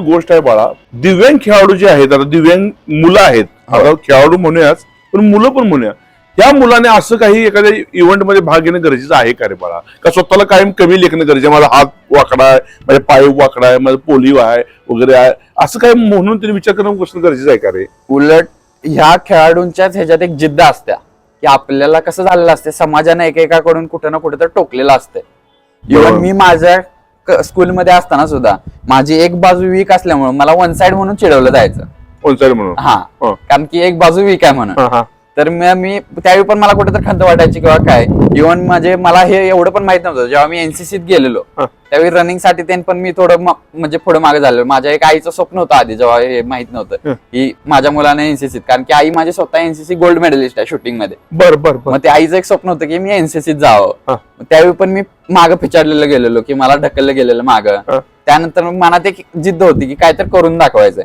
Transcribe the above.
गोष्ट आहे बाळा, दिव्यांग खेळाडू जे आहेत, आता दिव्यांग मुलं आहेत, आता खेळाडू म्हणूयाच पण मुलं पण म्हणूया, या मुलाने असं काही एखाद्या इव्हेंट मध्ये भाग घेणं गरजेचं आहे का रे बाळा? का स्वतःला कायम कमी लेखणं गरजेचं, माझा हात वाकडा आहे, माझे पाय वाकडा आहे, माझं पोलिओ आहे वगैरे आहे, असं काय म्हणून त्यांनी विचार करणं गरजेचं आहे का रे? उलट ह्या खेळाडूंच्याच ह्याच्यात एक जिद्द असत्या की आपल्याला कसं झालेलं असते, समाजाने एकेकाकडून कुठं ना कुठं तर टोकलेलं असते. इव्हन मी माझ्या स्कूलमध्ये असताना सुद्धा माझी एक बाजू वीक असल्यामुळे मला वन साइड म्हणून चिडवलं जायचं. वन साइड म्हणून? हा, कारण की एक बाजू वीक आहे म्हणून. तर मी त्यावेळी पण मला कुठेतरी खंत वाटायची किंवा काय. इव्हन म्हणजे मला हे एवढं पण माहित नव्हतं, जेव्हा मी एनसीसीत गेलेलो त्यावेळी रनिंग साठी ते पण मी थोडं म्हणजे पुढे मागे झालो. माझ्या एक आईचं स्वप्न होतं आधी, जेव्हा हे माहित नव्हतं की माझ्या मुलाने एनसीसीत, कारण की आई माझी स्वतः एनसीसी गोल्ड मेडलिस्ट आहे शूटिंग मध्ये. बरं. मग ते आईचं एक स्वप्न होतं की मी एनसीसीत जावं. त्यावेळी पण मी मागं पिछाडलेलं गेलेलो की मला ढकललं गेलेलं मागं. त्यानंतर मनात एक जिद्द होती की काहीतरी करून दाखवायचंय.